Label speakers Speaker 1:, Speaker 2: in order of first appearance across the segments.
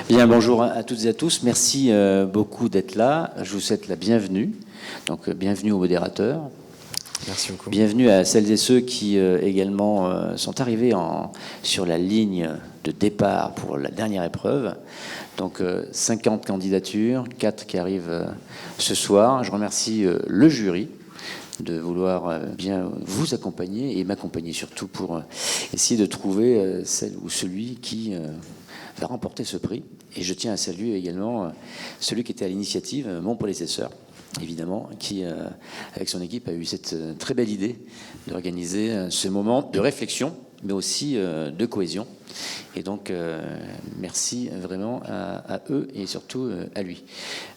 Speaker 1: Bien, bonjour à toutes et à tous. Merci beaucoup d'être là. Je vous souhaite la bienvenue. Donc, bienvenue aux modérateurs.
Speaker 2: Merci beaucoup.
Speaker 1: Bienvenue à celles et ceux qui également sont arrivés sur la ligne de départ pour la dernière épreuve. Donc 50 candidatures, 4 qui arrivent ce soir. Je remercie le jury de vouloir bien vous accompagner et m'accompagner surtout pour essayer de trouver celle ou celui qui va remporter ce prix. Et je tiens à saluer également celui qui était à l'initiative, mon prédécesseur, évidemment, qui, avec son équipe, a eu cette très belle idée d'organiser ce moment de réflexion, mais aussi de cohésion. Et donc, merci vraiment à eux et surtout à lui.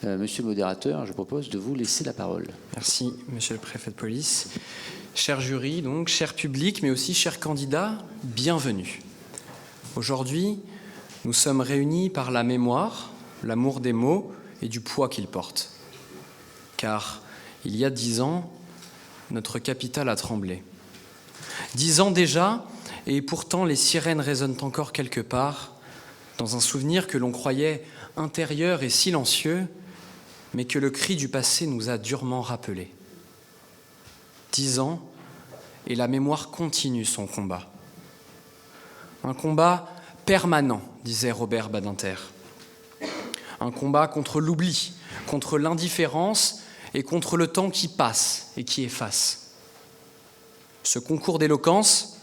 Speaker 1: Monsieur le modérateur, je propose de vous laisser la parole.
Speaker 2: Merci, monsieur le préfet de police. Cher jury, donc, cher public, mais aussi chers candidats, bienvenue. Aujourd'hui, nous sommes réunis par la mémoire, l'amour des mots et du poids qu'ils portent. Car il y a 10 ans, notre capitale a tremblé. 10 ans déjà, et pourtant les sirènes résonnent encore quelque part, dans un souvenir que l'on croyait intérieur et silencieux, mais que le cri du passé nous a durement rappelé. 10 ans, et la mémoire continue son combat. Un combat permanent, disait Robert Badinter. Un combat contre l'oubli, contre l'indifférence et contre le temps qui passe et qui efface. Ce concours d'éloquence,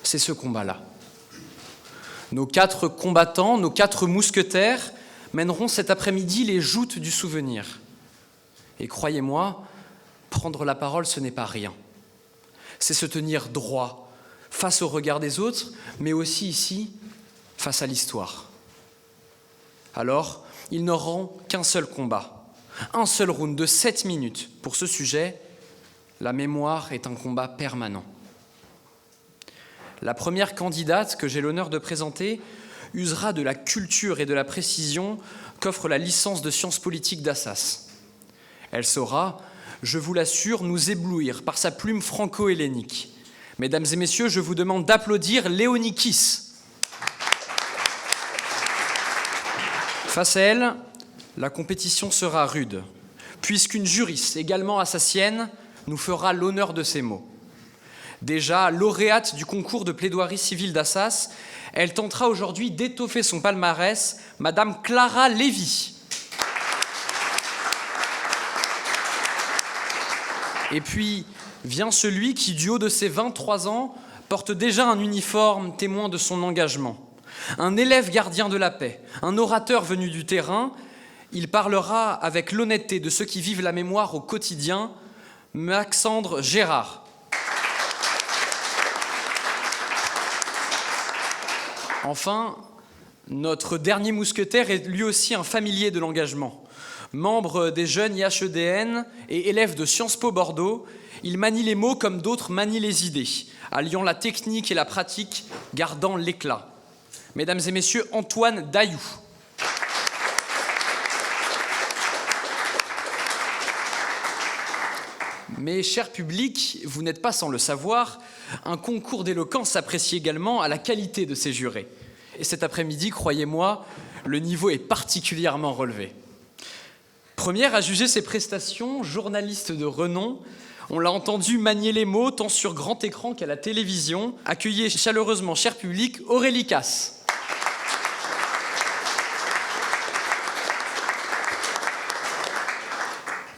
Speaker 2: c'est ce combat-là. Nos 4 combattants, nos 4 mousquetaires mèneront cet après-midi les joutes du souvenir. Et croyez-moi, prendre la parole, ce n'est pas rien. C'est se tenir droit face au regard des autres, mais aussi ici, face à l'histoire. Alors, ils n'auront qu'un seul combat, un seul round de 7 minutes. Pour ce sujet, la mémoire est un combat permanent. La première candidate que j'ai l'honneur de présenter usera de la culture et de la précision qu'offre la licence de sciences politiques d'Assas. Elle saura, je vous l'assure, nous éblouir par sa plume franco-hellénique. Mesdames et messieurs, je vous demande d'applaudir Léonie Kiss. Face à elle, la compétition sera rude, puisqu'une juriste, également assassienne, nous fera l'honneur de ses mots. Déjà lauréate du concours de plaidoirie civile d'Assas, elle tentera aujourd'hui d'étoffer son palmarès, Madame Clara Lévy. Et puis vient celui qui, du haut de ses 23 ans, porte déjà un uniforme témoin de son engagement. Un élève gardien de la paix, un orateur venu du terrain, il parlera avec l'honnêteté de ceux qui vivent la mémoire au quotidien, Maxandre Gérard. Enfin, notre dernier mousquetaire est lui aussi un familier de l'engagement. Membre des jeunes IHEDN et élève de Sciences Po Bordeaux, il manie les mots comme d'autres manient les idées, alliant la technique et la pratique, gardant l'éclat. Mesdames et messieurs, Antoine Daillou. Mais, cher public, vous n'êtes pas sans le savoir, un concours d'éloquence s'apprécie également à la qualité de ses jurés. Et cet après-midi, croyez-moi, le niveau est particulièrement relevé. Première à juger ses prestations, journaliste de renom, on l'a entendu manier les mots tant sur grand écran qu'à la télévision. Accueillez chaleureusement, cher public, Aurélie Casse.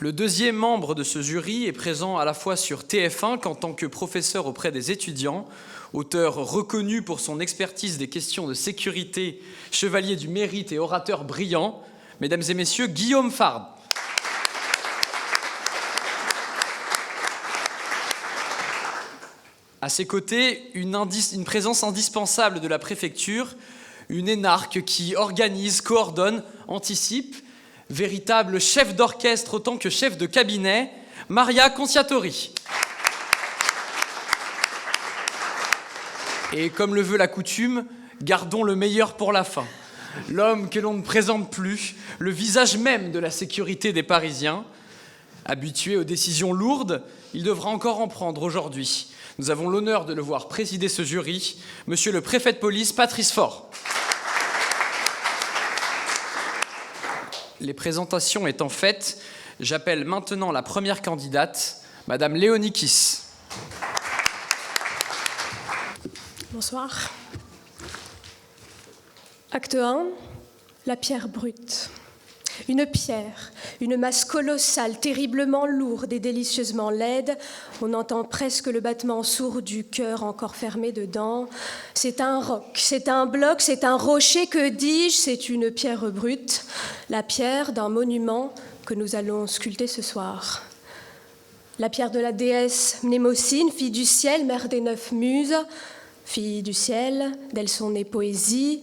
Speaker 2: Le deuxième membre de ce jury est présent à la fois sur TF1 qu'en tant que professeur auprès des étudiants, auteur reconnu pour son expertise des questions de sécurité, chevalier du mérite et orateur brillant, mesdames et messieurs, Guillaume Farde. À ses côtés, une présence indispensable de la préfecture, une énarque qui organise, coordonne, anticipe, véritable chef d'orchestre autant que chef de cabinet, Maria Conciatori. Et comme le veut la coutume, gardons le meilleur pour la fin. L'homme que l'on ne présente plus, le visage même de la sécurité des Parisiens. Habitué aux décisions lourdes, il devra encore en prendre aujourd'hui. Nous avons l'honneur de le voir présider ce jury, monsieur le préfet de police, Patrice Faure. les présentations étant faites, j'appelle maintenant la première candidate, Madame Léonie Kiss.
Speaker 3: Bonsoir. Acte 1, la pierre brute. Une pierre, une masse colossale, terriblement lourde et délicieusement laide. On entend presque le battement sourd du cœur encore fermé dedans. C'est un roc, c'est un bloc, c'est un rocher, que dis-je? C'est une pierre brute, la pierre d'un monument que nous allons sculpter ce soir. La pierre de la déesse Mnémosyne, fille du ciel, mère des 9 muses, fille du ciel, d'elle sont nées poésie,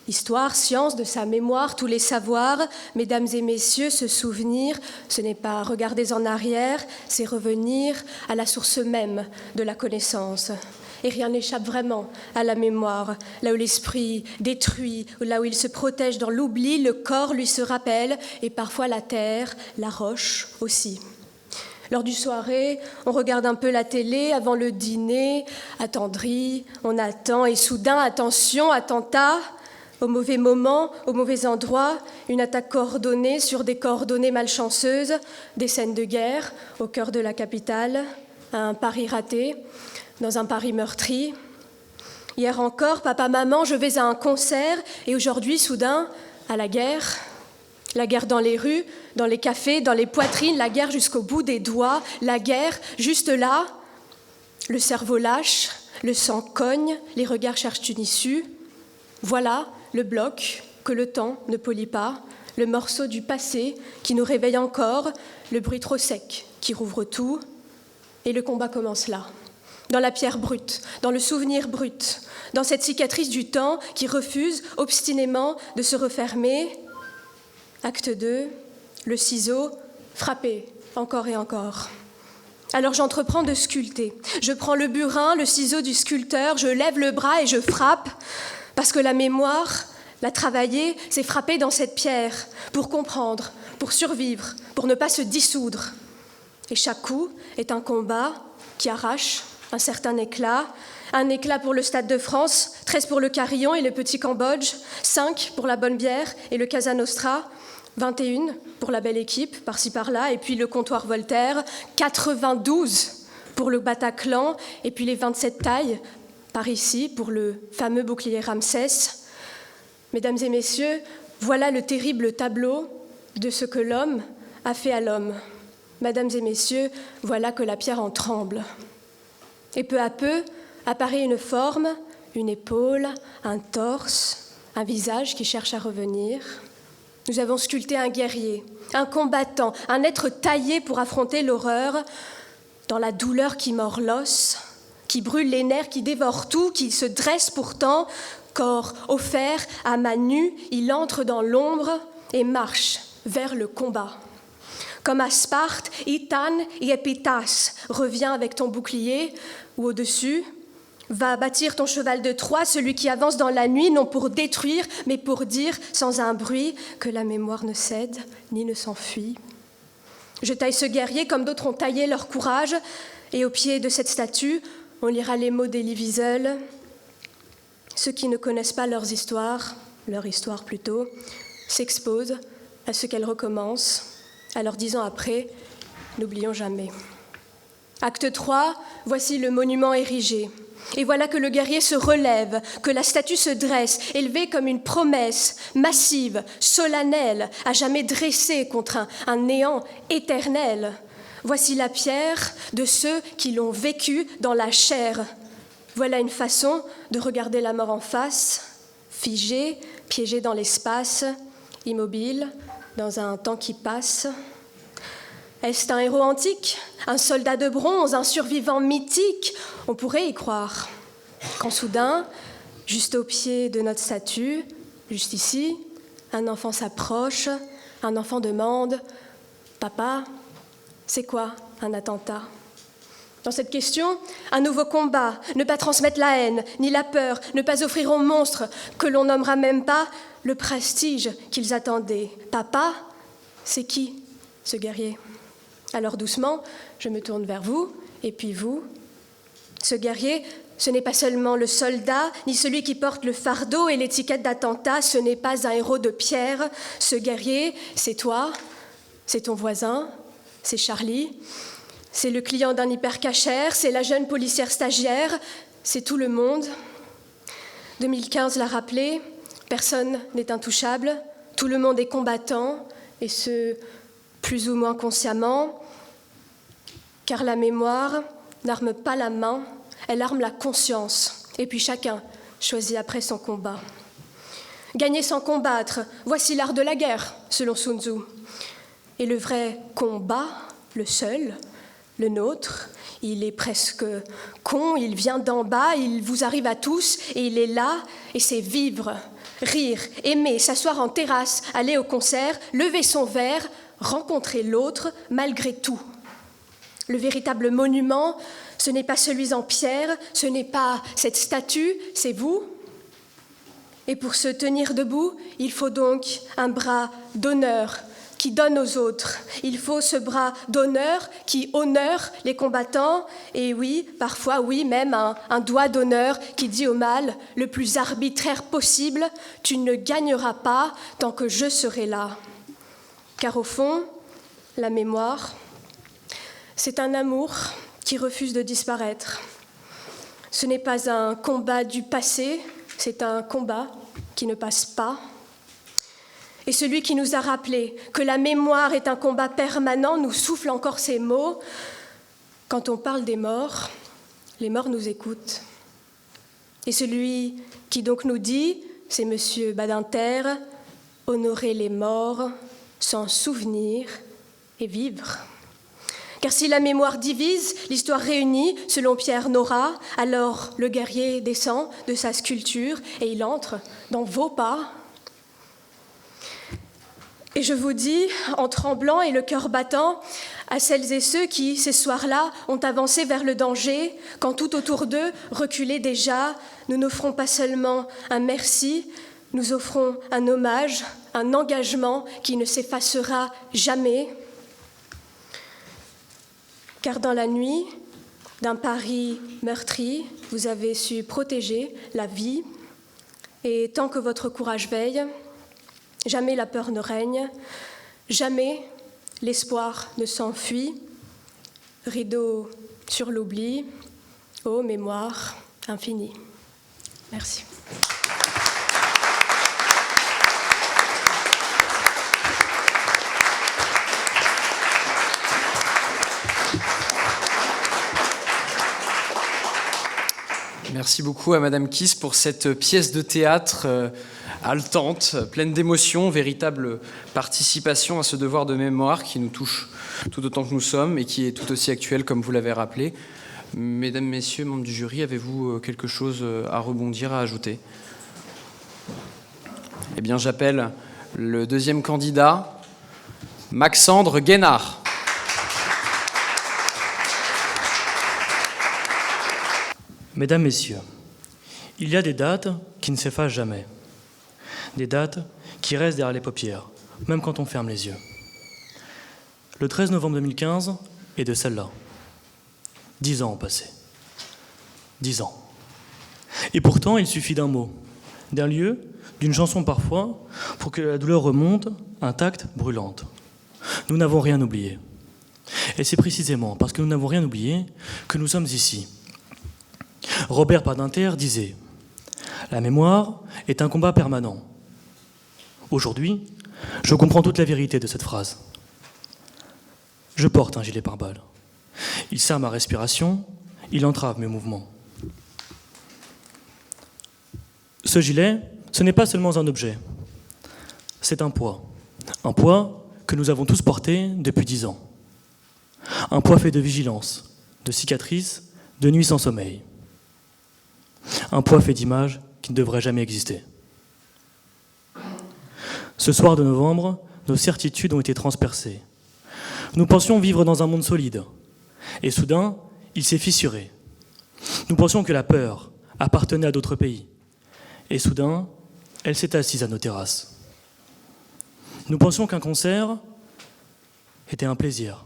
Speaker 3: histoire, science, de sa mémoire, tous les savoirs. Mesdames et messieurs, se souvenir, ce n'est pas regarder en arrière, c'est revenir à la source même de la connaissance. Et rien n'échappe vraiment à la mémoire. Là où l'esprit détruit, là où il se protège dans l'oubli, le corps lui se rappelle, et parfois la terre, la roche aussi. Lors du soirée, on regarde un peu la télé avant le dîner, attendri, on attend, et soudain, attention, attentat. Au mauvais moment, au mauvais endroit, une attaque coordonnée sur des coordonnées malchanceuses, des scènes de guerre au cœur de la capitale, un pari raté, dans un Paris meurtri. Hier encore, papa, maman, je vais à un concert, et aujourd'hui, soudain, à la guerre. La guerre dans les rues, dans les cafés, dans les poitrines, la guerre jusqu'au bout des doigts, la guerre juste là. Le cerveau lâche, le sang cogne, les regards cherchent une issue. Voilà le bloc que le temps ne polit pas, le morceau du passé qui nous réveille encore, le bruit trop sec qui rouvre tout. Et le combat commence là, dans la pierre brute, dans le souvenir brut, dans cette cicatrice du temps qui refuse obstinément de se refermer. Acte 2, le ciseau, frappé, encore et encore. Alors j'entreprends de sculpter. Je prends le burin, le ciseau du sculpteur, je lève le bras et je frappe. Parce que la mémoire, la travailler, c'est frapper dans cette pierre pour comprendre, pour survivre, pour ne pas se dissoudre. Et chaque coup est un combat qui arrache un certain éclat. Un éclat pour le Stade de France, 13 pour le Carillon et le Petit Cambodge, 5 pour la Bonne Bière et le Casa Nostra, 21 pour la Belle Équipe, par-ci par-là, et puis le Comptoir Voltaire, 92 pour le Bataclan, et puis les 27 tailles, par ici, pour le fameux bouclier Ramsès. Mesdames et messieurs, voilà le terrible tableau de ce que l'homme a fait à l'homme. Mesdames et messieurs, voilà que la pierre en tremble. Et peu à peu apparaît une forme, une épaule, un torse, un visage qui cherche à revenir. Nous avons sculpté un guerrier, un combattant, un être taillé pour affronter l'horreur, dans la douleur qui mord l'os, qui brûle les nerfs, qui dévore tout, qui se dresse pourtant, corps offert à main nue, il entre dans l'ombre et marche vers le combat. Comme à Sparte, Itan et Epitas, reviens avec ton bouclier, ou au-dessus, va bâtir ton cheval de Troie, celui qui avance dans la nuit, non pour détruire, mais pour dire, sans un bruit, que la mémoire ne cède, ni ne s'enfuit. Je taille ce guerrier comme d'autres ont taillé leur courage, et au pied de cette statue, on lira les mots d'Elie Wiesel. Ceux qui ne connaissent pas leur histoire plutôt, s'exposent à ce qu'elle recommence. Alors 10 ans après, n'oublions jamais. Acte 3, voici le monument érigé. Et voilà que le guerrier se relève, que la statue se dresse, élevée comme une promesse massive, solennelle, à jamais dressée contre un néant éternel. Voici la pierre de ceux qui l'ont vécu dans la chair. Voilà une façon de regarder la mort en face, figée, piégée dans l'espace, immobile, dans un temps qui passe. Est-ce un héros antique, un soldat de bronze, un survivant mythique? On pourrait y croire. Quand soudain, juste au pied de notre statue, juste ici, un enfant s'approche, un enfant demande « Papa, c'est quoi un attentat ?» Dans cette question, un nouveau combat, ne pas transmettre la haine, ni la peur, ne pas offrir aux monstres, que l'on nommera même pas, le prestige qu'ils attendaient. Papa, c'est qui, ce guerrier? Alors doucement, je me tourne vers vous, et puis vous. Ce guerrier, Ce n'est pas seulement le soldat, ni celui qui porte le fardeau et l'étiquette d'attentat, ce n'est pas un héros de pierre. Ce guerrier, c'est toi, c'est ton voisin, c'est Charlie, c'est le client d'un hypercachère, c'est la jeune policière stagiaire, c'est tout le monde. 2015 l'a rappelé, personne n'est intouchable, tout le monde est combattant, et ce, plus ou moins consciemment, car la mémoire n'arme pas la main, elle arme la conscience, et puis chacun choisit après son combat. Gagner sans combattre, voici l'art de la guerre, selon Sun Tzu. Et le vrai combat, le seul, le nôtre, il est presque con, il vient d'en bas, il vous arrive à tous, et il est là, et c'est vivre, rire, aimer, s'asseoir en terrasse, aller au concert, lever son verre, rencontrer l'autre malgré tout. Le véritable monument, ce n'est pas celui en pierre, ce n'est pas cette statue, c'est vous. Et pour se tenir debout, il faut donc un bras d'honneur qui donne aux autres. Il faut ce bras d'honneur qui honore les combattants, et oui, parfois, oui, même un doigt d'honneur qui dit au mal, le plus arbitraire possible, tu ne gagneras pas tant que je serai là. Car au fond, la mémoire, c'est un amour qui refuse de disparaître. Ce n'est pas un combat du passé, c'est un combat qui ne passe pas. Et celui qui nous a rappelé que la mémoire est un combat permanent nous souffle encore ces mots. Quand on parle des morts, les morts nous écoutent. Et celui qui donc nous dit, c'est M. Badinter, honorer les morts, s'en souvenir et vivre. Car si la mémoire divise, l'histoire réunit, selon Pierre Nora, alors le guerrier descend de sa sculpture et il entre dans vos pas. Et je vous dis, en tremblant et le cœur battant, à celles et ceux qui, ces soirs-là, ont avancé vers le danger, quand tout autour d'eux reculait déjà, nous n'offrons pas seulement un merci, nous offrons un hommage, un engagement qui ne s'effacera jamais. Car dans la nuit d'un Paris meurtri, vous avez su protéger la vie, et tant que votre courage veille, jamais la peur ne règne, jamais l'espoir ne s'enfuit. Rideau sur l'oubli, ô mémoire infinie. Merci.
Speaker 2: Merci beaucoup à Madame Kiss pour cette pièce de théâtre haletante, pleine d'émotions, véritable participation à ce devoir de mémoire qui nous touche tout autant que nous sommes et qui est tout aussi actuel comme vous l'avez rappelé. Mesdames, Messieurs, membres du jury, avez-vous quelque chose à rebondir, à ajouter ? Eh bien, j'appelle le deuxième candidat, Maxandre Guénard.
Speaker 4: Mesdames, Messieurs, il y a des dates qui ne s'effacent jamais. Des dates qui restent derrière les paupières, même quand on ferme les yeux. Le 13 novembre 2015 est de celle-là. 10 ans ont passé. 10 ans. Et pourtant, il suffit d'un mot, d'un lieu, d'une chanson parfois, pour que la douleur remonte, intacte, brûlante. Nous n'avons rien oublié. Et c'est précisément parce que nous n'avons rien oublié que nous sommes ici. Robert Badinter disait « La mémoire est un combat permanent ». Aujourd'hui, je comprends toute la vérité de cette phrase. Je porte un gilet pare-balles. Il serre ma respiration, il entrave mes mouvements. Ce gilet, ce n'est pas seulement un objet, c'est un poids que nous avons tous porté depuis 10 ans. Un poids fait de vigilance, de cicatrices, de nuits sans sommeil. Un poids fait d'images qui ne devraient jamais exister. Ce soir de novembre, nos certitudes ont été transpercées. Nous pensions vivre dans un monde solide, et soudain, il s'est fissuré. Nous pensions que la peur appartenait à d'autres pays, et soudain, elle s'est assise à nos terrasses. Nous pensions qu'un concert était un plaisir,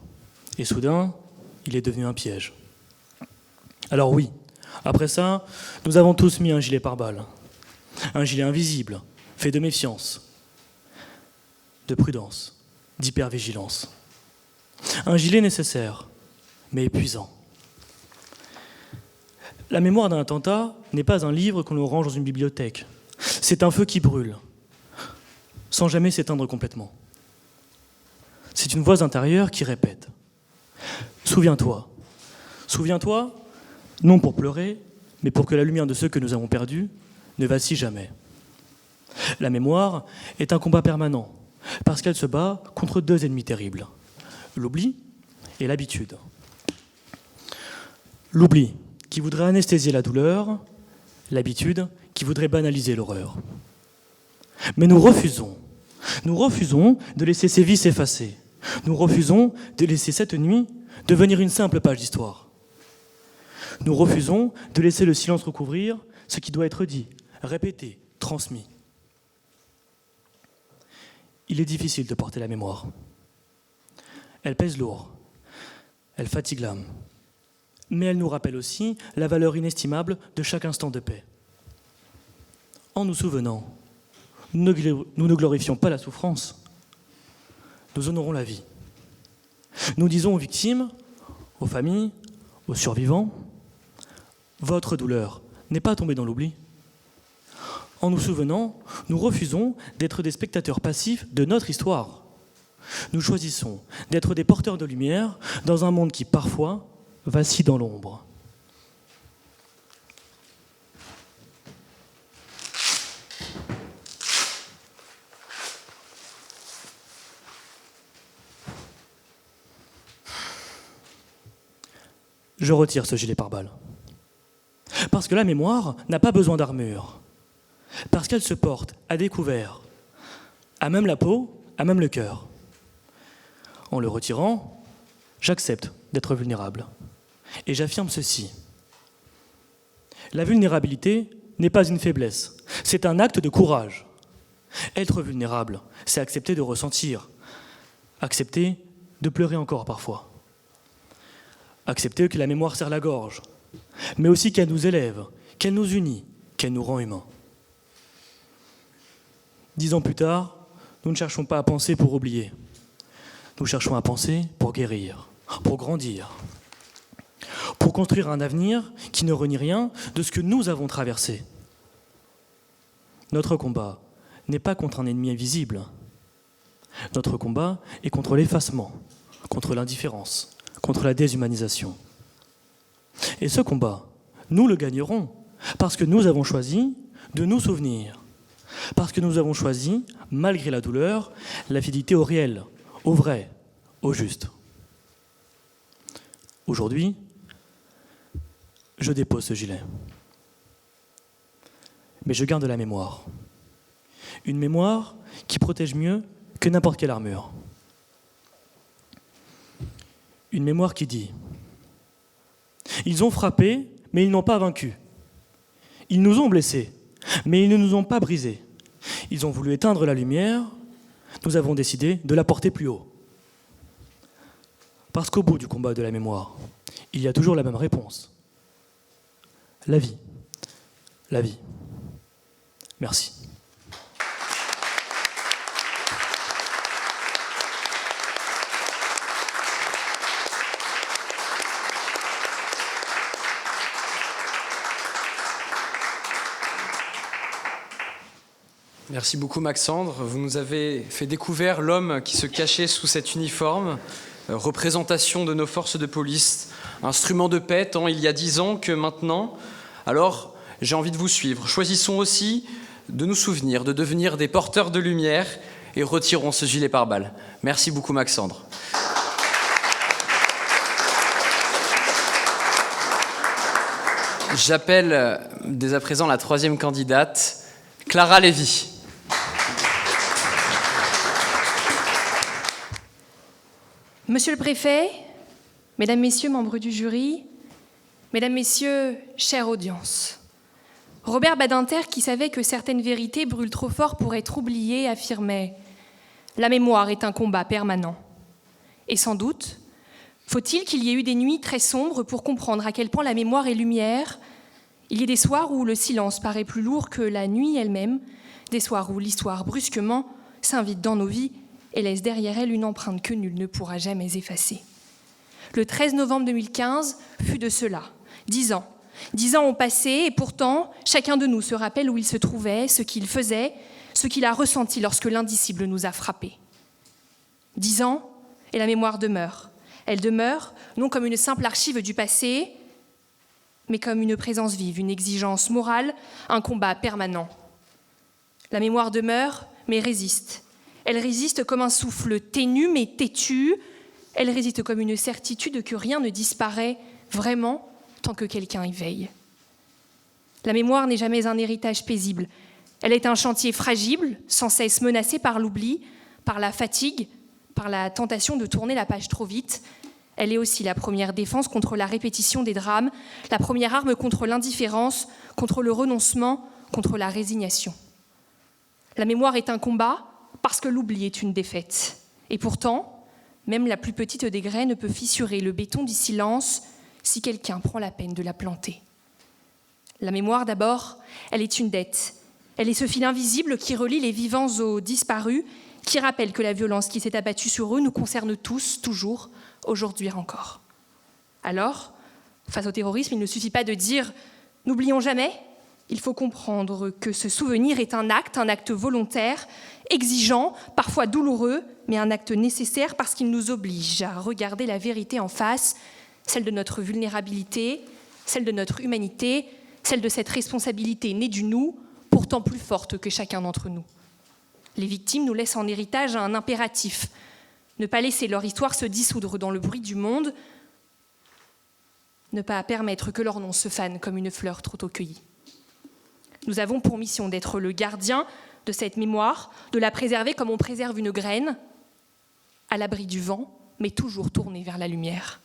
Speaker 4: et soudain, il est devenu un piège. Alors oui, Après ça, nous avons tous mis un gilet pare-balles. Un gilet invisible, fait de méfiance, de prudence, d'hypervigilance. Un gilet nécessaire, mais épuisant. La mémoire d'un attentat n'est pas un livre qu'on nous range dans une bibliothèque. C'est un feu qui brûle, sans jamais s'éteindre complètement. C'est une voix intérieure qui répète « Souviens-toi. Souviens-toi, non pour pleurer, mais pour que la lumière de ceux que nous avons perdus ne vacille jamais. » La mémoire est un combat permanent, parce qu'elle se bat contre deux ennemis terribles, l'oubli et l'habitude. L'oubli qui voudrait anesthésier la douleur, l'habitude qui voudrait banaliser l'horreur. Mais nous refusons de laisser ces vies s'effacer. Nous refusons de laisser cette nuit devenir une simple page d'histoire. Nous refusons de laisser le silence recouvrir ce qui doit être dit, répété, transmis. Il est difficile de porter la mémoire. Elle pèse lourd, elle fatigue l'âme, mais elle nous rappelle aussi la valeur inestimable de chaque instant de paix. En nous souvenant, nous ne glorifions pas la souffrance, nous honorons la vie. Nous disons aux victimes, aux familles, aux survivants, votre douleur n'est pas tombée dans l'oubli. En nous souvenant, nous refusons d'être des spectateurs passifs de notre histoire. Nous choisissons d'être des porteurs de lumière dans un monde qui, parfois, vacille dans l'ombre. Je retire ce gilet pare-balles. Parce que la mémoire n'a pas besoin d'armure. Parce qu'elle se porte à découvert, à même la peau, à même le cœur. En le retirant, j'accepte d'être vulnérable. Et j'affirme ceci. La vulnérabilité n'est pas une faiblesse, c'est un acte de courage. Être vulnérable, c'est accepter de ressentir, accepter de pleurer encore parfois. Accepter que la mémoire serre la gorge, mais aussi qu'elle nous élève, qu'elle nous unit, qu'elle nous rend humains. 10 ans plus tard, nous ne cherchons pas à penser pour oublier. Nous cherchons à penser pour guérir, pour grandir, pour construire un avenir qui ne renie rien de ce que nous avons traversé. Notre combat n'est pas contre un ennemi invisible. Notre combat est contre l'effacement, contre l'indifférence, contre la déshumanisation. Et ce combat, nous le gagnerons parce que nous avons choisi de nous souvenir, parce que nous avons choisi, malgré la douleur, la fidélité au réel, au vrai, au juste. Aujourd'hui, je dépose ce gilet. Mais je garde la mémoire. Une mémoire qui protège mieux que n'importe quelle armure. Une mémoire qui dit « Ils ont frappé, mais ils n'ont pas vaincu. Ils nous ont blessés, mais ils ne nous ont pas brisés. Ils ont voulu éteindre la lumière, nous avons décidé de la porter plus haut. » Parce qu'au bout du combat de la mémoire, il y a toujours la même réponse. La vie. La vie. Merci.
Speaker 2: Merci beaucoup Maxandre. Vous nous avez fait découvrir l'homme qui se cachait sous cet uniforme, représentation de nos forces de police, instrument de paix tant il y a 10 ans que maintenant. Alors, j'ai envie de vous suivre. Choisissons aussi de nous souvenir, de devenir des porteurs de lumière et retirons ce gilet pare-balles. Merci beaucoup Maxandre. J'appelle dès à présent la 3e candidate, Clara Lévy.
Speaker 5: Monsieur le préfet, mesdames, messieurs, membres du jury, mesdames, messieurs, chère audience, Robert Badinter, qui savait que certaines vérités brûlent trop fort pour être oubliées, affirmait « La mémoire est un combat permanent. » Et sans doute, faut-il qu'il y ait eu des nuits très sombres pour comprendre à quel point la mémoire est lumière, Il y a des soirs où le silence paraît plus lourd que la nuit elle-même, des soirs où l'histoire brusquement s'invite dans nos vies et laisse derrière elle une empreinte que nul ne pourra jamais effacer. Le 13 novembre 2015 fut de cela, 10 ans. 10 ans ont passé et pourtant, chacun de nous se rappelle où il se trouvait, ce qu'il faisait, ce qu'il a ressenti lorsque l'indicible nous a frappés. 10 ans et la mémoire demeure. Elle demeure non comme une simple archive du passé, mais comme une présence vive, une exigence morale, un combat permanent. La mémoire demeure, mais résiste. Elle résiste comme un souffle ténu, mais têtu. Elle résiste comme une certitude que rien ne disparaît vraiment tant que quelqu'un y veille. La mémoire n'est jamais un héritage paisible. Elle est un chantier fragile, sans cesse menacé par l'oubli, par la fatigue, par la tentation de tourner la page trop vite. Elle est aussi la première défense contre la répétition des drames, la première arme contre l'indifférence, contre le renoncement, contre la résignation. La mémoire est un combat parce que l'oubli est une défaite. Et pourtant, même la plus petite des graines peut fissurer le béton du silence si quelqu'un prend la peine de la planter. La mémoire, d'abord, elle est une dette. Elle est ce fil invisible qui relie les vivants aux disparus, qui rappelle que la violence qui s'est abattue sur eux nous concerne tous, toujours, aujourd'hui encore. Alors, face au terrorisme, il ne suffit pas de dire « n'oublions jamais ». Il faut comprendre que ce souvenir est un acte volontaire, exigeant, parfois douloureux, mais un acte nécessaire parce qu'il nous oblige à regarder la vérité en face, celle de notre vulnérabilité, celle de notre humanité, celle de cette responsabilité née du nous, pourtant plus forte que chacun d'entre nous. Les victimes nous laissent en héritage un impératif, ne pas laisser leur histoire se dissoudre dans le bruit du monde, ne pas permettre que leur nom se fane comme une fleur trop tôt cueillie. Nous avons pour mission d'être le gardien de cette mémoire, de la préserver comme on préserve une graine, à l'abri du vent, mais toujours tournée vers la lumière.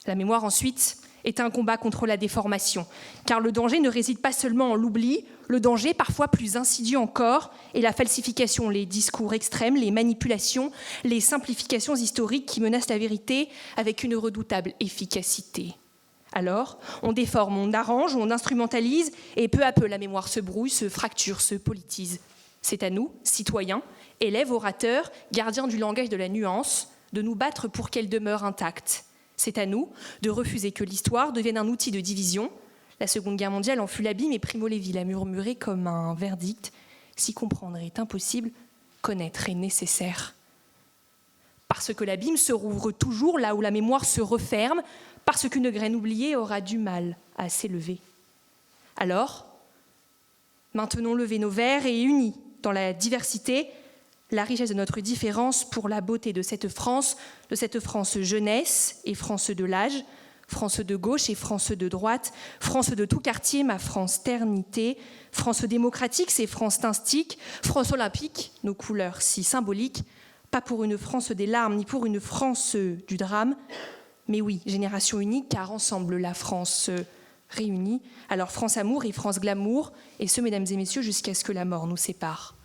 Speaker 5: La mémoire, ensuite, est un combat contre la déformation, car le danger ne réside pas seulement en l'oubli, le danger, parfois plus insidieux encore, est la falsification, les discours extrêmes, les manipulations, les simplifications historiques qui menacent la vérité avec une redoutable efficacité. Alors, on déforme, on arrange, on instrumentalise, et peu à peu, la mémoire se brouille, se fracture, se politise. C'est à nous, citoyens, élèves, orateurs, gardiens du langage de la nuance, de nous battre pour qu'elle demeure intacte. C'est à nous de refuser que l'histoire devienne un outil de division. La Seconde Guerre mondiale en fut l'abîme et Primo Levi l'a murmuré comme un verdict. Si comprendre est impossible, connaître est nécessaire. Parce que l'abîme se rouvre toujours là où la mémoire se referme, parce qu'une graine oubliée aura du mal à s'élever. Alors, maintenons levés nos verres et unis dans la diversité, la richesse de notre différence pour la beauté de cette France jeunesse et France de l'âge, France de gauche et France de droite, France de tout quartier, ma France ternité, France démocratique, c'est France tinstique, France olympique, nos couleurs si symboliques, pas pour une France des larmes ni pour une France du drame, mais oui, génération unique, car ensemble la France réunie. Alors France amour et France glamour, et ce, mesdames et messieurs, jusqu'à ce que la mort nous sépare.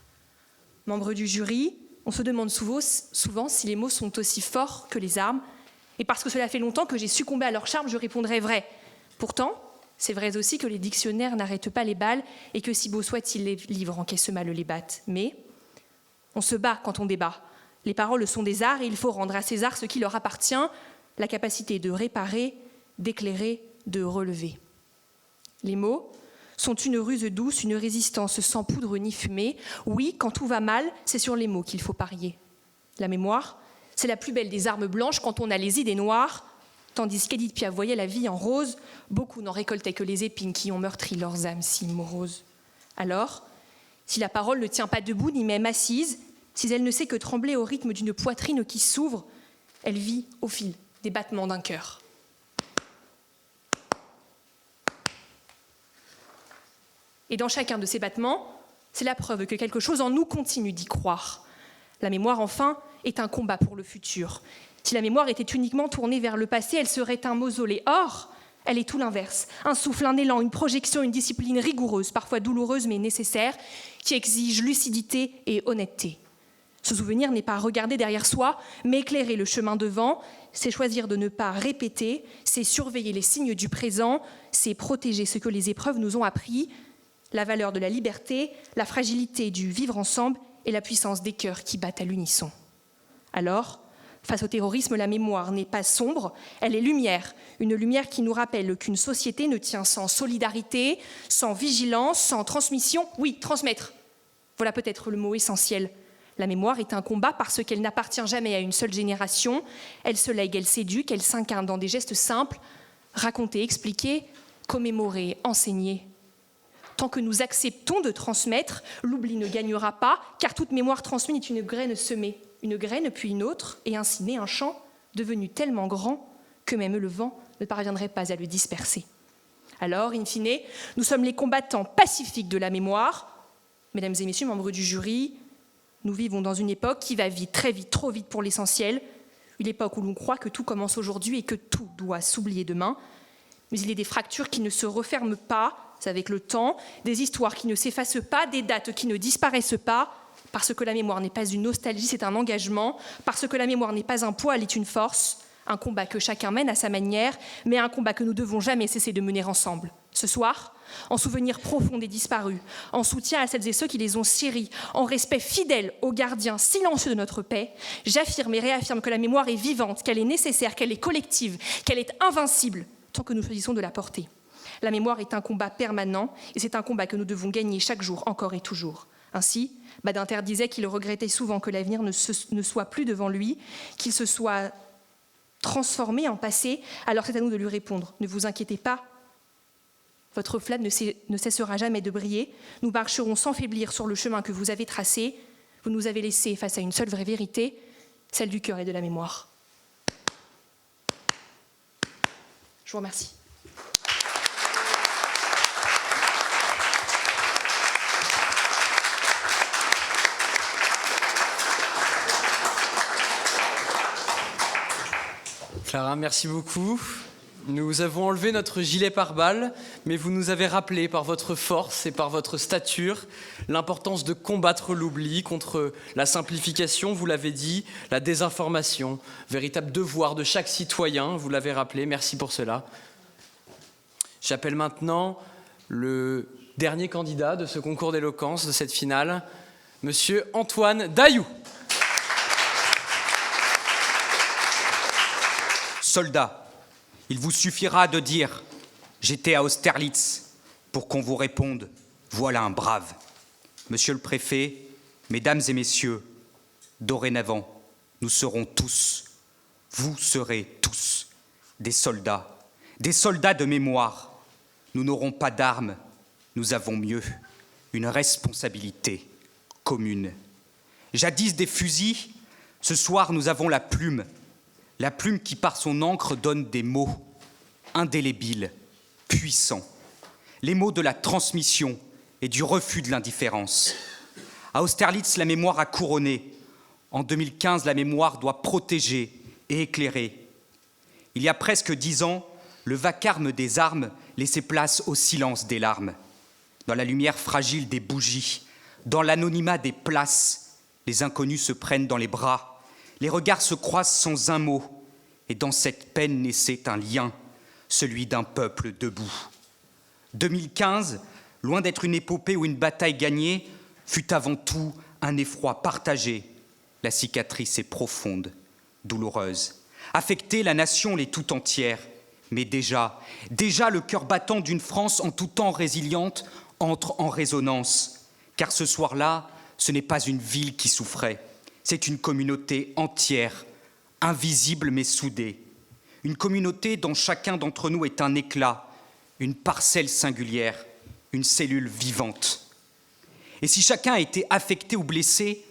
Speaker 5: Membres du jury, on se demande souvent si les mots sont aussi forts que les armes, et parce que cela fait longtemps que j'ai succombé à leur charme, je répondrai vrai. Pourtant, c'est vrai aussi que les dictionnaires n'arrêtent pas les balles, et que si beau soit-il, les livres encaissent mal les battes. Mais on se bat quand on débat. Les paroles sont des arts, et il faut rendre à César ce qui leur appartient, la capacité de réparer, d'éclairer, de relever. Les mots sont une ruse douce, une résistance sans poudre ni fumée. Oui, quand tout va mal, c'est sur les mots qu'il faut parier. La mémoire, c'est la plus belle des armes blanches quand on a les idées noires, tandis qu'Édith Piaf voyait la vie en rose, beaucoup n'en récoltaient que les épines qui ont meurtri leurs âmes si moroses. Alors, si la parole ne tient pas debout ni même assise, si elle ne sait que trembler au rythme d'une poitrine qui s'ouvre, elle vit au fil des battements d'un cœur. Et dans chacun de ces battements, c'est la preuve que quelque chose en nous continue d'y croire. La mémoire, enfin, est un combat pour le futur. Si la mémoire était uniquement tournée vers le passé, elle serait un mausolée. Or, elle est tout l'inverse. Un souffle, un élan, une projection, une discipline rigoureuse, parfois douloureuse mais nécessaire, qui exige lucidité et honnêteté. Se souvenir n'est pas regarder derrière soi, mais éclairer le chemin devant, c'est choisir de ne pas répéter, c'est surveiller les signes du présent, c'est protéger ce que les épreuves nous ont appris, la valeur de la liberté, la fragilité du vivre ensemble et la puissance des cœurs qui battent à l'unisson. Alors, face au terrorisme, la mémoire n'est pas sombre, elle est lumière, une lumière qui nous rappelle qu'une société ne tient sans solidarité, sans vigilance, sans transmission, oui, transmettre. Voilà peut-être le mot essentiel. La mémoire est un combat parce qu'elle n'appartient jamais à une seule génération. Elle se lègue, elle s'éduque, elle s'incarne dans des gestes simples. Raconter, expliquer, commémorer, enseigner. Tant que nous acceptons de transmettre, l'oubli ne gagnera pas, car toute mémoire transmise est une graine semée. Une graine, puis une autre, et ainsi naît un champ devenu tellement grand que même le vent ne parviendrait pas à le disperser. Alors, in fine, nous sommes les combattants pacifiques de la mémoire. Mesdames et messieurs, membres du jury, nous vivons dans une époque qui va vite, très vite, trop vite pour l'essentiel, une époque où l'on croit que tout commence aujourd'hui et que tout doit s'oublier demain. Mais il y a des fractures qui ne se referment pas, c'est avec le temps, des histoires qui ne s'effacent pas, des dates qui ne disparaissent pas, parce que la mémoire n'est pas une nostalgie, c'est un engagement, parce que la mémoire n'est pas un poids, elle est une force, un combat que chacun mène à sa manière, mais un combat que nous ne devons jamais cesser de mener ensemble. Ce soir, en souvenir profond des disparus, en soutien à celles et ceux qui les ont chéris, en respect fidèle aux gardiens silencieux de notre paix, j'affirme et réaffirme que la mémoire est vivante, qu'elle est nécessaire, qu'elle est collective, qu'elle est invincible, tant que nous choisissons de la porter. La mémoire est un combat permanent, et c'est un combat que nous devons gagner chaque jour, encore et toujours. Ainsi, Badinter disait qu'il regrettait souvent que l'avenir ne soit plus devant lui, qu'il se soit transformé en passé, alors c'est à nous de lui répondre. Ne vous inquiétez pas, votre flamme ne cessera jamais de briller. Nous marcherons sans faiblir sur le chemin que vous avez tracé. Vous nous avez laissés face à une seule vraie vérité, celle du cœur et de la mémoire. Je vous remercie.
Speaker 2: Clara, merci beaucoup. Nous avons enlevé notre gilet pare-balles, mais vous nous avez rappelé par votre force et par votre stature l'importance de combattre l'oubli contre la simplification, vous l'avez dit, la désinformation, véritable devoir de chaque citoyen, vous l'avez rappelé, merci pour cela. J'appelle maintenant le dernier candidat de ce concours d'éloquence, de cette finale, Monsieur Antoine Daillou.
Speaker 6: Soldats, il vous suffira de dire « J'étais à Austerlitz » pour qu'on vous réponde « Voilà un brave ». Monsieur le préfet, mesdames et messieurs, dorénavant, nous serons tous, vous serez tous, des soldats de mémoire. Nous n'aurons pas d'armes, nous avons mieux, une responsabilité commune. Jadis des fusils, ce soir nous avons la plume qui par son encre donne des mots indélébiles, puissants, les mots de la transmission et du refus de l'indifférence. À Austerlitz, la mémoire a couronné. En 2015, la mémoire doit protéger et éclairer. Il y a presque 10 ans, le vacarme des armes laissait place au silence des larmes. Dans la lumière fragile des bougies, dans l'anonymat des places, les inconnus se prennent dans les bras. Les regards se croisent sans un mot, et dans cette peine naissait un lien, celui d'un peuple debout. 2015, loin d'être une épopée ou une bataille gagnée, fut avant tout un effroi partagé. La cicatrice est profonde, douloureuse. Affecter la nation l'est tout entière, mais déjà le cœur battant d'une France en tout temps résiliente entre en résonance, car ce soir-là, ce n'est pas une ville qui souffrait. C'est une communauté entière, invisible mais soudée. Une communauté dont chacun d'entre nous est un éclat, une parcelle singulière, une cellule vivante. Et si chacun a été affecté ou blessé,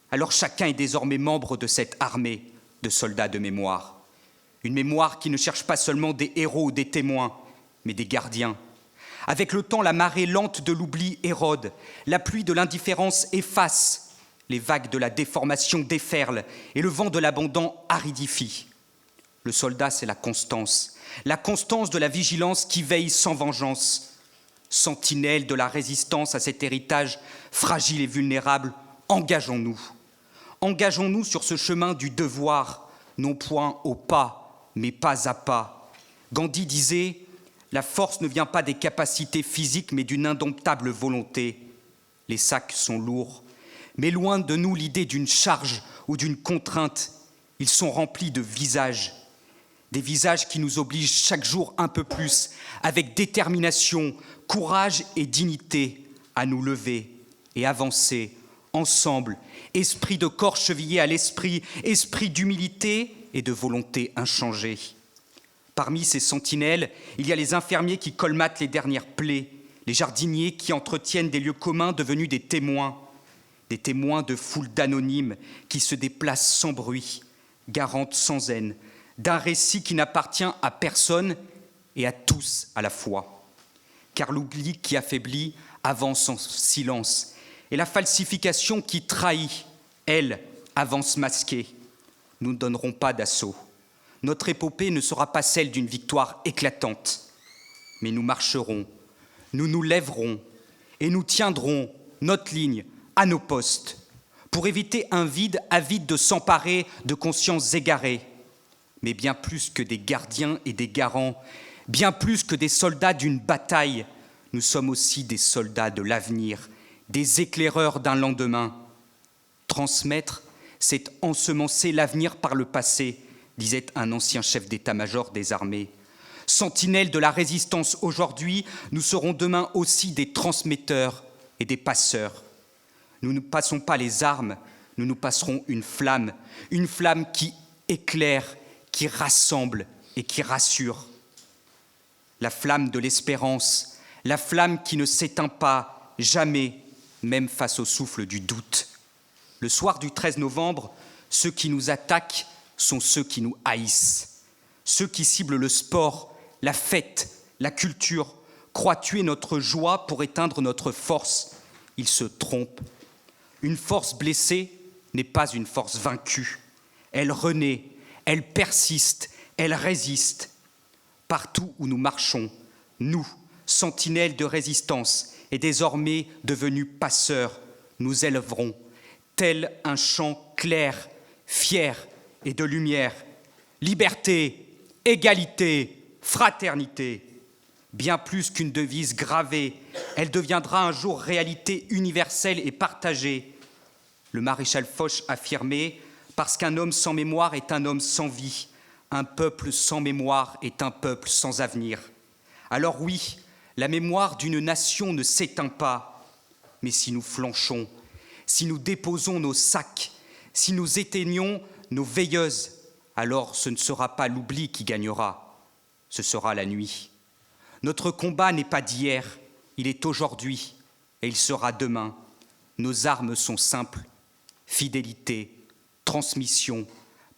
Speaker 6: alors chacun est désormais membre de cette armée de soldats de mémoire. Une mémoire qui ne cherche pas seulement des héros ou des témoins, mais des gardiens. Avec le temps, la marée lente de l'oubli érode, la pluie de l'indifférence efface, les vagues de la déformation déferlent et le vent de l'abandon aridifie. Le soldat, c'est la constance de la vigilance qui veille sans vengeance. Sentinelle de la résistance à cet héritage fragile et vulnérable, engageons-nous. Engageons-nous sur ce chemin du devoir, non point au pas, mais pas à pas. Gandhi disait « La force ne vient pas des capacités physiques, mais d'une indomptable volonté. Les sacs sont lourds, mais loin de nous l'idée d'une charge ou d'une contrainte. Ils sont remplis de visages, des visages qui nous obligent chaque jour un peu plus, avec détermination, courage et dignité, à nous lever et avancer ensemble, esprit de corps chevillé à l'esprit, esprit d'humilité et de volonté inchangée. Parmi ces sentinelles, il y a les infirmiers qui colmatent les dernières plaies, les jardiniers qui entretiennent des lieux communs devenus des témoins de foules d'anonymes qui se déplacent sans bruit, garantes sans haine, d'un récit qui n'appartient à personne et à tous à la fois. Car l'oubli qui affaiblit avance en silence, et la falsification qui trahit, elle, avance masquée. Nous ne donnerons pas d'assaut. Notre épopée ne sera pas celle d'une victoire éclatante, mais nous marcherons, nous nous lèverons et nous tiendrons notre ligne à nos postes pour éviter un vide avide de s'emparer de consciences égarées. Mais bien plus que des gardiens et des garants, bien plus que des soldats d'une bataille, nous sommes aussi des soldats de l'avenir, des éclaireurs d'un lendemain. Transmettre, c'est ensemencer l'avenir par le passé, disait un ancien chef d'état-major des armées. Sentinelles de la résistance aujourd'hui, nous serons demain aussi des transmetteurs et des passeurs. Nous ne passons pas les armes, nous nous passerons une flamme qui éclaire, qui rassemble et qui rassure. La flamme de l'espérance, la flamme qui ne s'éteint pas, jamais, même face au souffle du doute. Le soir du 13 novembre, ceux qui nous attaquent sont ceux qui nous haïssent. Ceux qui ciblent le sport, la fête, la culture, croient tuer notre joie pour éteindre notre force. Ils se trompent. Une force blessée n'est pas une force vaincue. Elle renaît, elle persiste, elle résiste. Partout où nous marchons, nous, sentinelles de résistance et désormais devenus passeurs, nous élèverons, tel un chant clair, fier et de lumière. Liberté, égalité, fraternité. Bien plus qu'une devise gravée, elle deviendra un jour réalité universelle et partagée. Le maréchal Foch affirmait « Parce qu'un homme sans mémoire est un homme sans vie, un peuple sans mémoire est un peuple sans avenir. » Alors oui, la mémoire d'une nation ne s'éteint pas, mais si nous flanchons, si nous déposons nos sacs, si nous éteignons nos veilleuses, alors ce ne sera pas l'oubli qui gagnera, ce sera la nuit. Notre combat n'est pas d'hier, il est aujourd'hui et il sera demain. Nos armes sont simples, fidélité, transmission,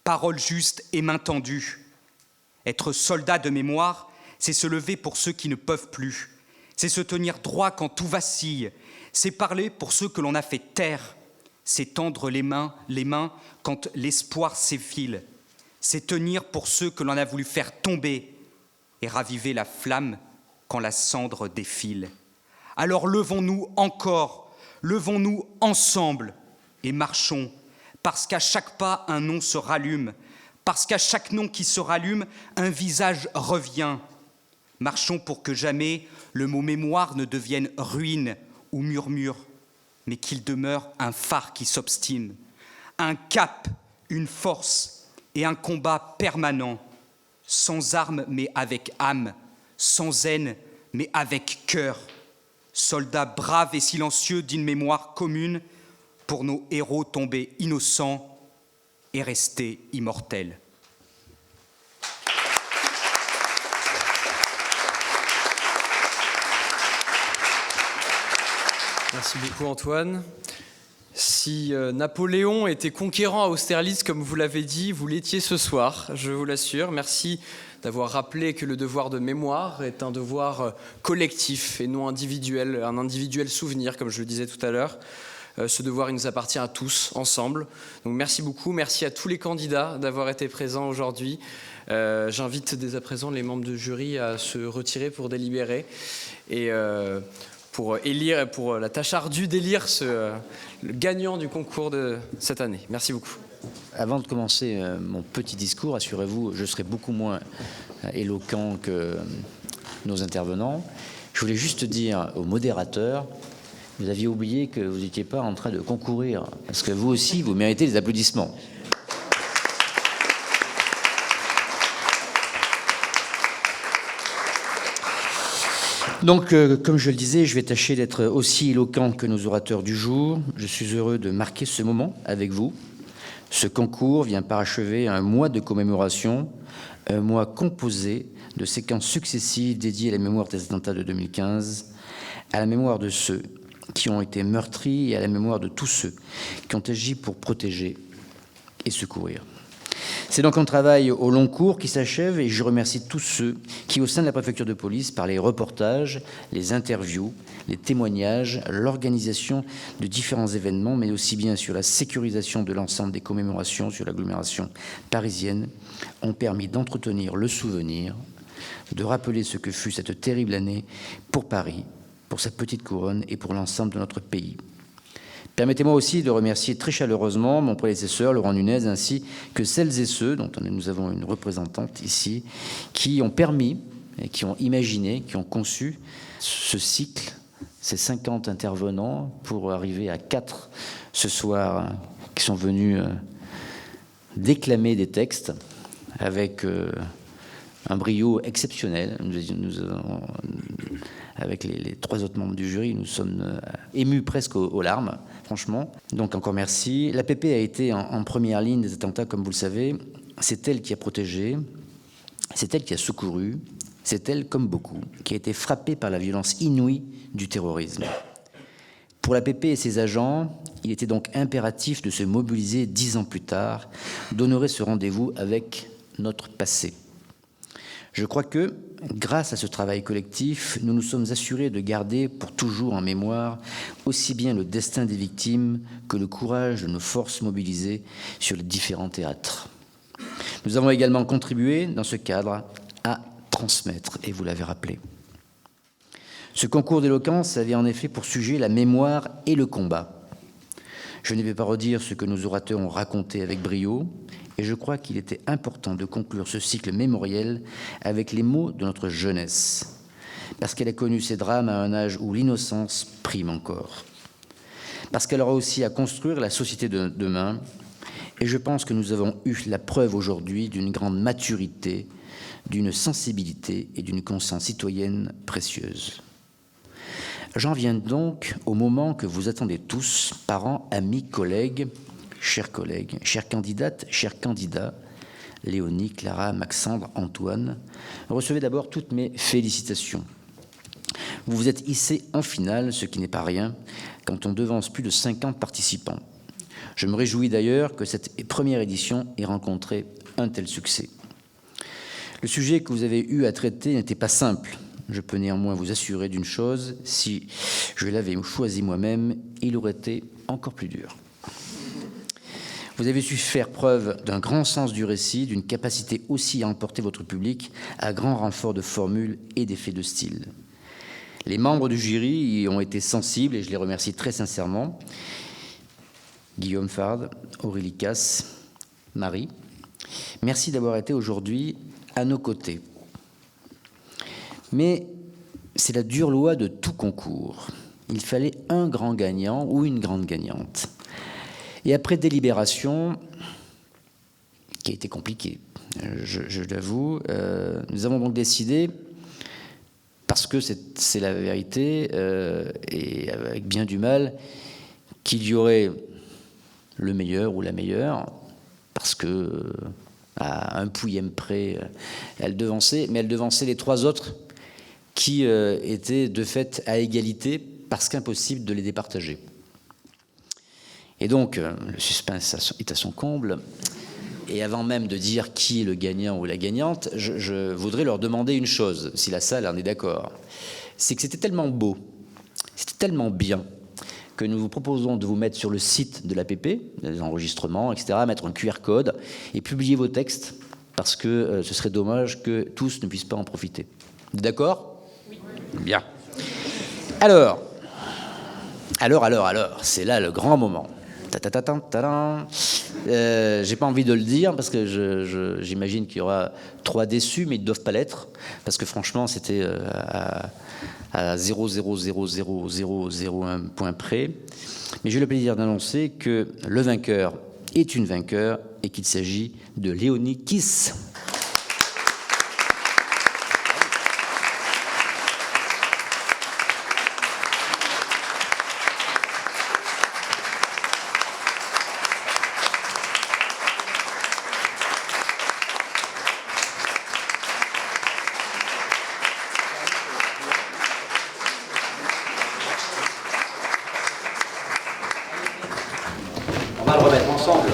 Speaker 6: parole juste et main tendue. Être soldat de mémoire, c'est se lever pour ceux qui ne peuvent plus, c'est se tenir droit quand tout vacille, c'est parler pour ceux que l'on a fait taire, c'est tendre les mains quand l'espoir s'effile, c'est tenir pour ceux que l'on a voulu faire tomber et raviver la flamme quand la cendre défile. Alors levons-nous encore, levons-nous ensemble et marchons, parce qu'à chaque pas un nom se rallume, parce qu'à chaque nom qui se rallume, un visage revient. Marchons pour que jamais le mot mémoire ne devienne ruine ou murmure, mais qu'il demeure un phare qui s'obstine, un cap, une force et un combat permanent, sans armes mais avec âme, sans haine mais avec cœur, soldats braves et silencieux d'une mémoire commune pour nos héros tombés innocents et restés immortels.
Speaker 2: Merci beaucoup Antoine. Si Napoléon était conquérant à Austerlitz, comme vous l'avez dit, vous l'étiez ce soir, je vous l'assure. Merci d'avoir rappelé que le devoir de mémoire est un devoir collectif et non individuel, un individuel souvenir, comme je le disais tout à l'heure. Ce devoir, il nous appartient à tous, ensemble. Donc merci beaucoup, merci à tous les candidats d'avoir été présents aujourd'hui. J'invite dès à présent les membres du jury à se retirer pour délibérer. Et pour élire, pour la tâche ardue d'élire le gagnant du concours de cette année. Merci beaucoup.
Speaker 1: Avant de commencer mon petit discours, assurez-vous, je serai beaucoup moins éloquent que nos intervenants. Je voulais juste dire au modérateur, vous aviez oublié que vous n'étiez pas en train de concourir, parce que vous aussi, vous méritez des applaudissements. Donc, comme je le disais, je vais tâcher d'être aussi éloquent que nos orateurs du jour. Je suis heureux de marquer ce moment avec vous. Ce concours vient parachever un mois de commémoration, un mois composé de séquences successives dédiées à la mémoire des attentats de 2015, à la mémoire de ceux qui ont été meurtris et à la mémoire de tous ceux qui ont agi pour protéger et secourir. C'est donc un travail au long cours qui s'achève et je remercie tous ceux qui, au sein de la préfecture de police, par les reportages, les interviews, les témoignages, l'organisation de différents événements, mais aussi bien sur la sécurisation de l'ensemble des commémorations sur l'agglomération parisienne, ont permis d'entretenir le souvenir, de rappeler ce que fut cette terrible année pour Paris, pour sa petite couronne et pour l'ensemble de notre pays. Permettez-moi aussi de remercier très chaleureusement mon prédécesseur, Laurent Nunez, ainsi que celles et ceux, dont nous avons une représentante ici, qui ont permis, qui ont imaginé, qui ont conçu ce cycle, ces 50 intervenants, pour arriver à 4 ce soir, qui sont venus déclamer des textes avec un brio exceptionnel. Avec les 3 autres membres du jury, nous sommes émus presque aux larmes, franchement. Donc encore merci. L'APP a été en première ligne des attentats, comme vous le savez. C'est elle qui a protégé, c'est elle qui a secouru, c'est elle, comme beaucoup, qui a été frappée par la violence inouïe du terrorisme. Pour l'APP et ses agents, il était donc impératif de se mobiliser 10 ans plus tard, d'honorer ce rendez-vous avec notre passé. Je crois que, grâce à ce travail collectif, nous nous sommes assurés de garder pour toujours en mémoire aussi bien le destin des victimes que le courage de nos forces mobilisées sur les différents théâtres. Nous avons également contribué, dans ce cadre, à transmettre, et vous l'avez rappelé. Ce concours d'éloquence avait en effet pour sujet la mémoire et le combat. Je ne vais pas redire ce que nos orateurs ont raconté avec brio, et je crois qu'il était important de conclure ce cycle mémoriel avec les mots de notre jeunesse, parce qu'elle a connu ces drames à un âge où l'innocence prime encore, parce qu'elle aura aussi à construire la société de demain, et je pense que nous avons eu la preuve aujourd'hui d'une grande maturité, d'une sensibilité et d'une conscience citoyenne précieuse. J'en viens donc au moment que vous attendez tous, parents, amis, collègues, chères candidates, chers candidats, Léonie, Clara, Maxandre, Antoine, recevez d'abord toutes mes félicitations. Vous vous êtes hissés en finale, ce qui n'est pas rien, quand on devance plus de 50 participants. Je me réjouis d'ailleurs que cette première édition ait rencontré un tel succès. Le sujet que vous avez eu à traiter n'était pas simple. Je peux néanmoins vous assurer d'une chose, si je l'avais choisi moi-même, il aurait été encore plus dur. Vous avez su faire preuve d'un grand sens du récit, d'une capacité aussi à emporter votre public à grand renfort de formules et d'effets de style. Les membres du jury y ont été sensibles et je les remercie très sincèrement. Guillaume Fard, Aurélie Casse, Marie, merci d'avoir été aujourd'hui à nos côtés. Mais c'est la dure loi de tout concours. Il fallait un grand gagnant ou une grande gagnante. Et après délibération, qui a été compliquée, je l'avoue, nous avons donc décidé, parce que c'est la vérité, et avec bien du mal, qu'il y aurait le meilleur ou la meilleure, parce que à un pouillème près, elle devançait les 3 autres qui étaient de fait à égalité, parce qu'impossible de les départager. Et donc, le suspense est à son comble. Et avant même de dire qui est le gagnant ou la gagnante, je voudrais leur demander une chose, si la salle en est d'accord. C'est que c'était tellement beau, c'était tellement bien, que nous vous proposons de vous mettre sur le site de l'APP, les enregistrements, etc., mettre un QR code et publier vos textes, parce que ce serait dommage que tous ne puissent pas en profiter. D'accord ? Oui. Bien. Alors, c'est là le grand moment. J'ai pas envie de le dire parce que j'imagine qu'il y aura 3 déçus, mais ils ne doivent pas l'être parce que franchement, c'était à 0,00001 point près. Mais j'ai le plaisir d'annoncer que le vainqueur est une vainqueur et qu'il s'agit de Léonie Kiss. On va le remettre ensemble.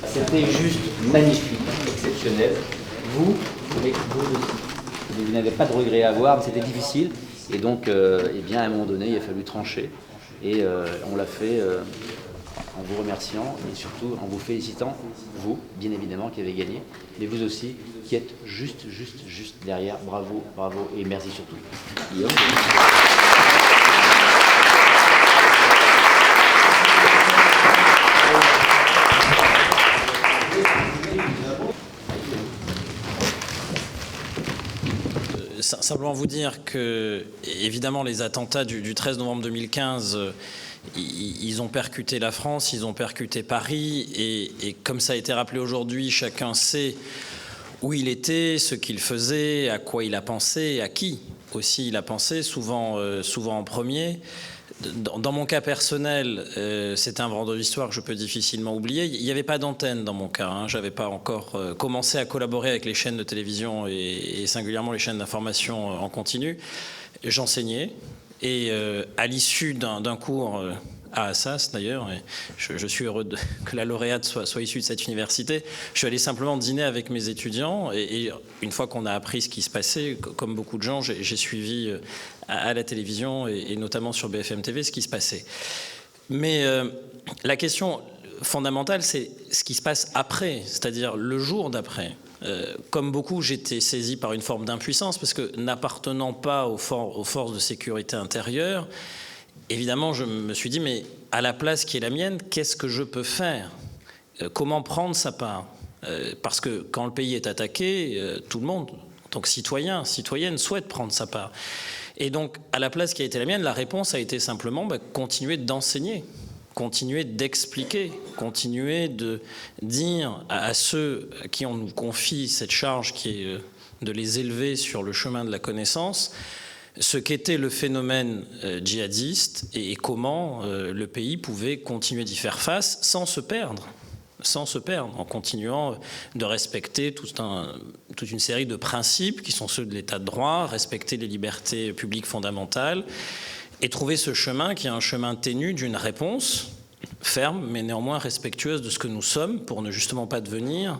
Speaker 1: C'était juste magnifique, exceptionnel. Vous aussi. Vous n'avez pas de regret à avoir, mais c'était difficile. Et donc, eh bien, à un moment donné, il a fallu trancher. Et on l'a fait en vous remerciant et surtout en vous félicitant, vous, bien évidemment, qui avez gagné, mais vous aussi, qui êtes juste derrière. Bravo, bravo et merci surtout. Guillaume.
Speaker 7: Simplement vous dire que, évidemment, les attentats du 13 novembre 2015, ils ont percuté la France, ils ont percuté Paris, et comme ça a été rappelé aujourd'hui, chacun sait où il était, ce qu'il faisait, à quoi il a pensé, et à qui aussi il a pensé, souvent en premier. Dans mon cas personnel, c'était un vendredi soir que je peux difficilement oublier. Il n'y avait pas d'antenne dans mon cas. Hein. Je n'avais pas encore commencé à collaborer avec les chaînes de télévision et singulièrement les chaînes d'information en continu. J'enseignais et à l'issue d'un cours à Assas d'ailleurs, et je suis heureux que la lauréate soit issue de cette université, je suis allé simplement dîner avec mes étudiants et une fois qu'on a appris ce qui se passait, comme beaucoup de gens, j'ai suivi à la télévision et notamment sur BFM TV ce qui se passait. Mais la question fondamentale, c'est ce qui se passe après, c'est-à-dire le jour d'après. Comme beaucoup, j'étais saisi par une forme d'impuissance parce que n'appartenant pas aux forces de sécurité intérieure, évidemment, je me suis dit, mais à la place qui est la mienne, qu'est-ce que je peux faire ? Comment prendre sa part ? Parce que quand le pays est attaqué, tout le monde, en tant que citoyen, citoyenne, souhaite prendre sa part. Et donc, à la place qui a été la mienne, la réponse a été simplement continuer d'enseigner, continuer d'expliquer, continuer de dire à ceux à qui on nous confie cette charge qui est de les élever sur le chemin de la connaissance, ce qu'était le phénomène djihadiste et comment le pays pouvait continuer d'y faire face sans se perdre, en continuant de respecter toute une série de principes qui sont ceux de l'état de droit, respecter les libertés publiques fondamentales et trouver ce chemin qui est un chemin ténu d'une réponse ferme mais néanmoins respectueuse de ce que nous sommes pour ne justement pas devenir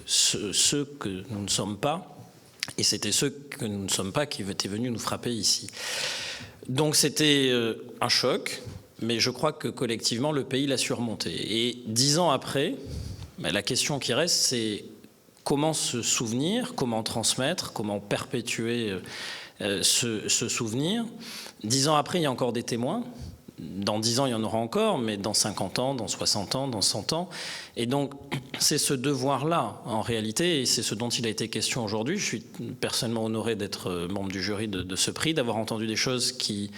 Speaker 7: ceux que nous ne sommes pas. Et c'était ceux que nous ne sommes pas qui étaient venus nous frapper ici. Donc c'était un choc, mais je crois que collectivement, le pays l'a surmonté. Et 10 ans après, la question qui reste, c'est comment se souvenir, comment transmettre, comment perpétuer ce souvenir. 10 ans après, il y a encore des témoins. Dans 10 ans, il y en aura encore, mais dans 50 ans, dans 60 ans, dans 100 ans. Et donc, c'est ce devoir-là, en réalité, et c'est ce dont il a été question aujourd'hui. Je suis personnellement honoré d'être membre du jury de ce prix, d'avoir entendu des choses qui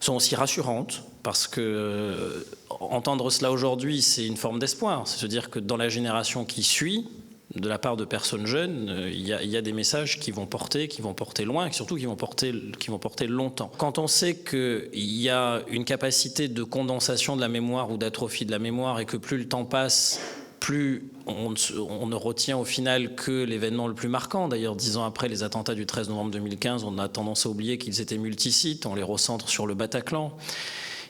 Speaker 7: sont aussi rassurantes, parce que entendre cela aujourd'hui, c'est une forme d'espoir. C'est se dire que dans la génération qui suit, de la part de personnes jeunes, il y a des messages qui vont porter loin, et surtout qui vont porter longtemps. Quand on sait qu'il y a une capacité de condensation de la mémoire ou d'atrophie de la mémoire, et que plus le temps passe, plus on ne retient au final que l'événement le plus marquant. D'ailleurs, 10 ans après les attentats du 13 novembre 2015, on a tendance à oublier qu'ils étaient multisites, on les recentre sur le Bataclan.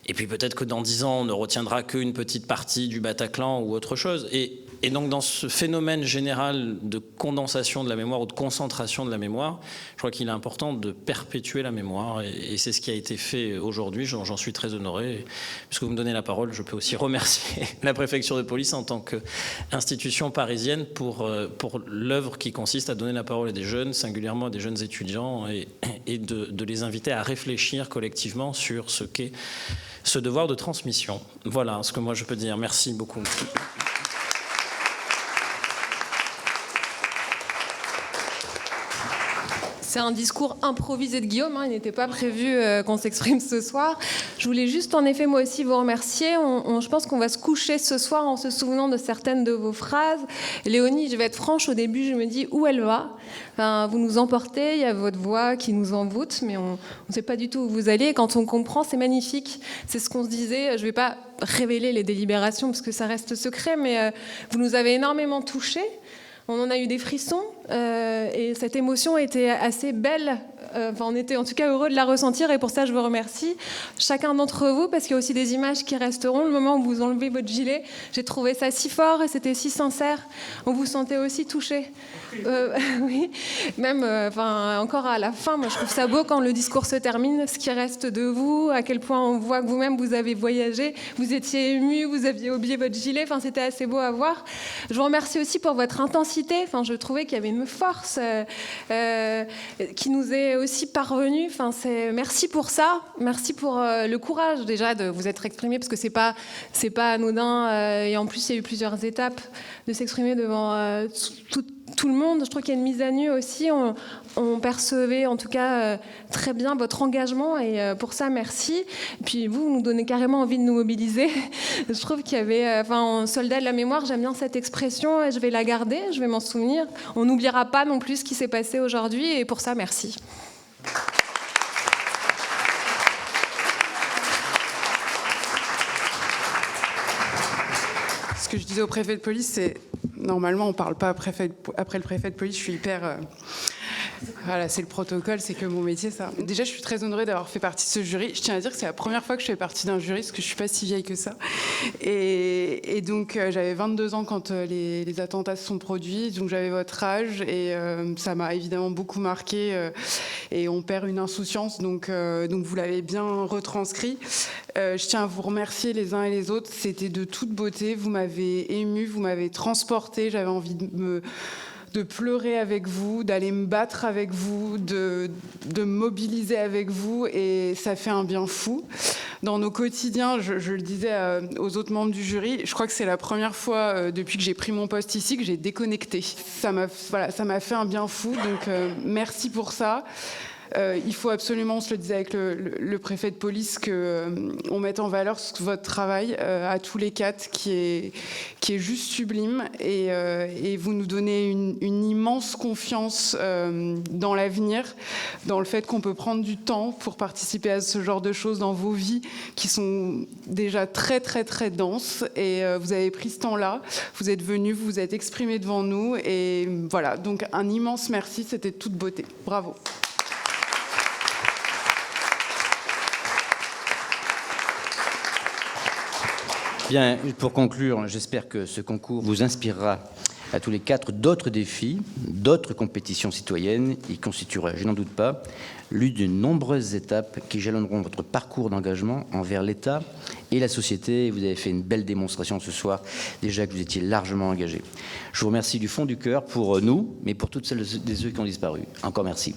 Speaker 7: Et puis peut-être que dans 10 ans, on ne retiendra qu'une petite partie du Bataclan ou autre chose. Et Et donc dans ce phénomène général de condensation de la mémoire ou de concentration de la mémoire, je crois qu'il est important de perpétuer la mémoire. Et c'est ce qui a été fait aujourd'hui. J'en suis très honoré. Puisque vous me donnez la parole, je peux aussi remercier la préfecture de police en tant qu'institution parisienne pour l'œuvre qui consiste à donner la parole à des jeunes, singulièrement à des jeunes étudiants, et de les inviter à réfléchir collectivement sur ce qu'est ce devoir de transmission. Voilà ce que moi je peux dire. Merci beaucoup.
Speaker 8: C'est un discours improvisé de Guillaume, il n'était pas prévu qu'on s'exprime ce soir. Je voulais juste en effet moi aussi vous remercier. Je pense qu'on va se coucher ce soir en se souvenant de certaines de vos phrases. Léonie, je vais être franche, au début je me dis où elle va. Enfin, vous nous emportez, il y a votre voix qui nous envoûte, mais on ne sait pas du tout où vous allez. Et quand on comprend, c'est magnifique. C'est ce qu'on se disait. Je ne vais pas révéler les délibérations parce que ça reste secret, mais vous nous avez énormément touchés. On en a eu des frissons et cette émotion était assez belle. On était en tout cas heureux de la ressentir et pour ça je vous remercie chacun d'entre vous parce qu'il y a aussi des images qui resteront. Le moment où vous enlevez votre gilet, j'ai trouvé ça si fort et c'était si sincère. On vous sentait aussi touché. Oui, même encore à la fin, moi je trouve ça beau quand le discours se termine, ce qui reste de vous, à quel point on voit que vous-même vous avez voyagé, vous étiez ému, vous aviez oublié votre gilet, c'était assez beau à voir. Je vous remercie aussi pour votre intensité. Je trouvais qu'il y avait une force qui nous est aussi parvenue. Merci pour ça, merci pour le courage déjà de vous être exprimé parce que c'est pas anodin et en plus il y a eu plusieurs étapes de s'exprimer devant tout le monde. Je trouve qu'il y a une mise à nu aussi. On percevait en tout cas très bien votre engagement et pour ça merci. Et puis vous nous donnez carrément envie de nous mobiliser. Je trouve qu'il y avait soldat de la mémoire, j'aime bien cette expression et je vais la garder, je vais m'en souvenir. On n'oubliera pas non plus ce qui s'est passé aujourd'hui et pour ça merci.
Speaker 9: Ce que je disais au préfet de police, c'est normalement on ne parle pas après le préfet de police. Je suis hyper... Voilà, c'est le protocole, c'est que mon métier, ça. Déjà, je suis très honorée d'avoir fait partie de ce jury. Je tiens à dire que c'est la première fois que je fais partie d'un jury, parce que je ne suis pas si vieille que ça. Et donc, j'avais 22 ans quand les attentats se sont produits. Donc, j'avais votre âge et ça m'a évidemment beaucoup marqué. Et on perd une insouciance, donc vous l'avez bien retranscrit. Je tiens à vous remercier les uns et les autres. C'était de toute beauté. Vous m'avez émue, vous m'avez transportée. J'avais envie de pleurer avec vous, d'aller me battre avec vous, de me mobiliser avec vous, et ça fait un bien fou. Dans nos quotidiens, je le disais aux autres membres du jury, je crois que c'est la première fois depuis que j'ai pris mon poste ici que j'ai déconnecté. Ça m'a fait un bien fou, donc merci pour ça. Il faut absolument, on se le disait avec le préfet de police, qu'on mette en valeur votre travail à tous les quatre qui est juste sublime et vous nous donnez une immense confiance dans l'avenir, dans le fait qu'on peut prendre du temps pour participer à ce genre de choses dans vos vies qui sont déjà très très très denses et vous avez pris ce temps-là, vous êtes venus, vous vous êtes exprimés devant nous et voilà, donc un immense merci, c'était de toute beauté. Bravo.
Speaker 1: Bien, pour conclure, j'espère que ce concours vous inspirera à tous les quatre d'autres défis, d'autres compétitions citoyennes. Il constituera, je n'en doute pas, l'une de nombreuses étapes qui jalonneront votre parcours d'engagement envers l'État et la société. Vous avez fait une belle démonstration ce soir, déjà que vous étiez largement engagés. Je vous remercie du fond du cœur pour nous, mais pour toutes celles et ceux qui ont disparu. Encore merci.